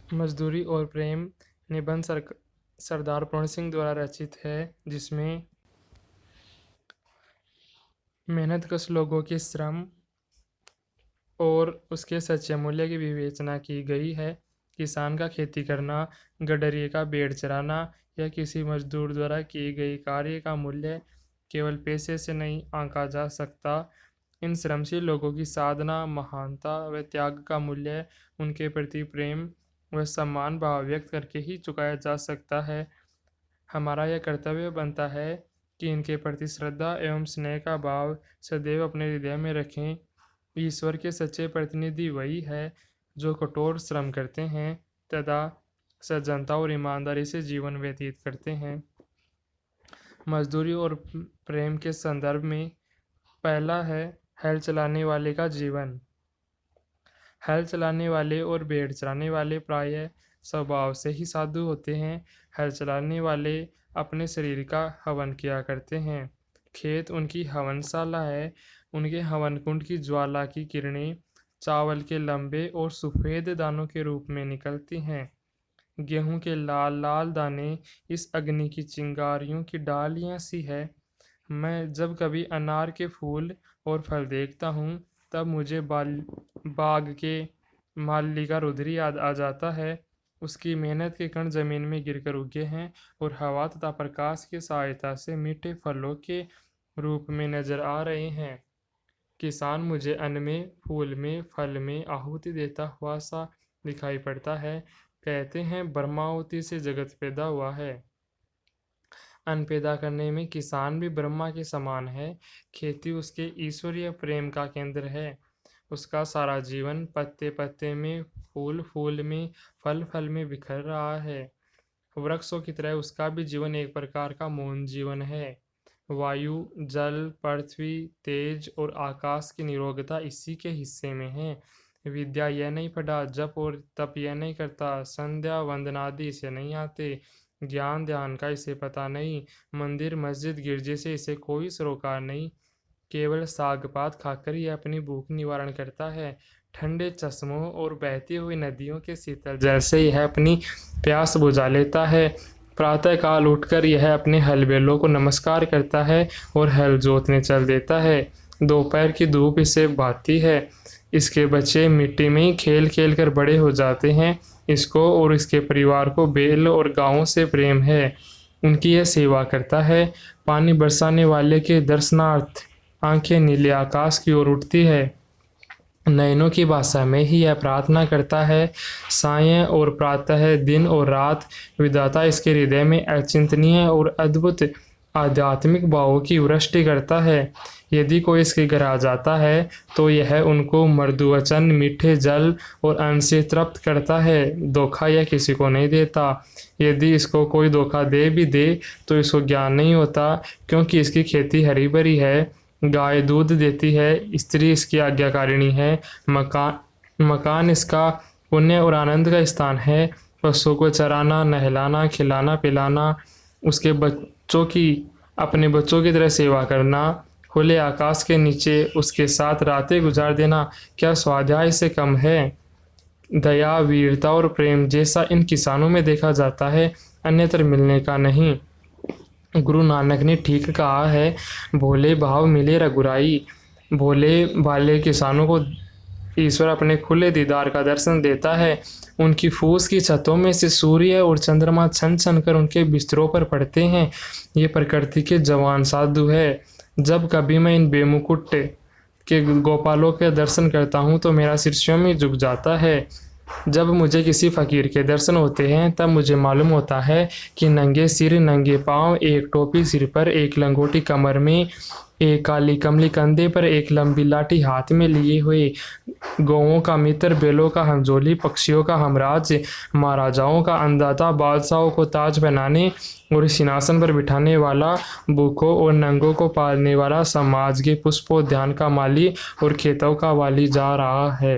मजदूरी और प्रेम निबंध सरदार पूर्ण सिंह द्वारा रचित है, जिसमें मेहनतकश लोगों के श्रम और उसके सच्चे मूल्य की विवेचना की गई है। किसान का खेती करना, गडरिये का भेड़ चराना या किसी मजदूर द्वारा की गई कार्य का मूल्य केवल पैसे से नहीं आंका जा सकता। इन श्रमशील लोगों की साधना, महानता व त्याग का मूल्य उनके प्रति प्रेम व सम्मान भाव व्यक्त करके ही चुकाया जा सकता है। हमारा यह कर्तव्य बनता है कि इनके प्रति श्रद्धा एवं स्नेह का भाव सदैव अपने हृदय में रखें। ईश्वर के सच्चे प्रतिनिधि वही है जो कठोर श्रम करते हैं तथा सज्जनता और ईमानदारी से जीवन व्यतीत करते हैं। मजदूरी और प्रेम के संदर्भ में पहला है हल चलाने वाले का जीवन। हल चलाने वाले और भेड़ चराने वाले प्रायः स्वभाव से ही साधु होते हैं। हल चलाने वाले अपने शरीर का हवन किया करते हैं। खेत उनकी हवनशाला है। उनके हवन कुंड की ज्वाला की किरणें चावल के लंबे और सफ़ेद दानों के रूप में निकलती हैं। गेहूं के लाल लाल दाने इस अग्नि की चिंगारियों की डालियां सी है। मैं जब कभी अनार के फूल और फल देखता हूँ तब मुझे बाग के माली का रुद्री याद आ जाता है। उसकी मेहनत के कण जमीन में गिरकर उगे हैं और हवा तथा प्रकाश की सहायता से मीठे फलों के रूप में नजर आ रहे हैं। किसान मुझे अन्न में, फूल में, फल में आहुति देता हुआ सा दिखाई पड़ता है। कहते हैं ब्रह्माहुति से जगत पैदा हुआ है। अन्न पैदा करने में किसान भी ब्रह्मा के समान है। खेती उसके ईश्वरीय प्रेम का केंद्र है। उसका सारा जीवन पत्ते पत्ते में, फूल फूल में, फल फल में बिखर रहा है। वृक्षों की तरह उसका भी जीवन एक प्रकार का मौन जीवन है। वायु, जल, पृथ्वी, तेज और आकाश की निरोगता इसी के हिस्से में है। विद्या यह नहीं पढ़ा, जप और तप यह नहीं करता, संध्या वंदनादि इसे नहीं आते, ज्ञान ध्यान का इसे पता नहीं, मंदिर मस्जिद गिरजे से इसे कोई सरोकार नहीं। केवल साग पात खाकर यह अपनी भूख निवारण करता है। ठंडे चश्मों और बहती हुई नदियों के शीतल जल से यह अपनी प्यास बुझा लेता है। प्रातः काल उठकर यह अपने हल बैलों को नमस्कार करता है और हल जोतने चल देता है। दोपहर की धूप इसे भाती है। इसके बच्चे मिट्टी में ही खेल खेल कर बड़े हो जाते हैं। इसको और इसके परिवार को बैल और गायों से प्रेम है। उनकी यह सेवा करता है। पानी बरसाने वाले के दर्शनार्थ आंखें नीले आकाश की ओर उठती है। नयनों की भाषा में ही यह प्रार्थना करता है। सायं और प्रातः, दिन और रात विधाता इसके हृदय में अचिंतनीय और अद्भुत आध्यात्मिक भावों की वृष्टि करता है। यदि कोई इसके घर आ जाता है तो यह उनको मृदु वचन, मीठे जल और अन्न से तृप्त करता है। धोखा यह किसी को नहीं देता। यदि इसको कोई धोखा दे भी दे तो इसको ज्ञान नहीं होता, क्योंकि इसकी खेती हरी भरी है। गाय दूध देती है, स्त्री इसकी आज्ञाकारिणी है, मकान इसका पुण्य और आनंद का स्थान है। पशुओं को चराना, नहलाना, खिलाना पिलाना, उसके बच्चों की अपने बच्चों की तरह सेवा करना, खुले आकाश के नीचे उसके साथ रातें गुजार देना, क्या स्वाध्याय से कम है? दया, वीरता और प्रेम जैसा इन किसानों में देखा जाता है, अन्यत्र मिलने का नहीं। गुरु नानक ने ठीक कहा है, भोले भाव मिले रघुराई। भोले भाले किसानों को ईश्वर अपने खुले दीदार का दर्शन देता है। उनकी फूस की छतों में से सूर्य और चंद्रमा छन छन कर उनके बिस्तरों पर पड़ते हैं। ये प्रकृति के जवान साधु है। जब कभी मैं इन बेमुकुट के गोपालों के दर्शन करता हूँ तो मेरा सिर स्वयं ही झुक जाता है। जब मुझे किसी फकीर के दर्शन होते हैं तब मुझे मालूम होता है कि नंगे सिर, नंगे पांव, एक टोपी सिर पर, एक लंगोटी कमर में, एक काली कमली कंधे पर, एक लंबी लाठी हाथ में लिए हुए, गौओं का मित्र, बैलों का हमजोली, पक्षियों का हमराज, महाराजाओं का अन्नदाता, बादशाहों को ताज पहनाने और सिंहासन पर बिठाने वाला, भूखों और नंगों को पालने वाला, समाज के पुष्पोद्यान का माली और खेतों का वाली जा रहा है।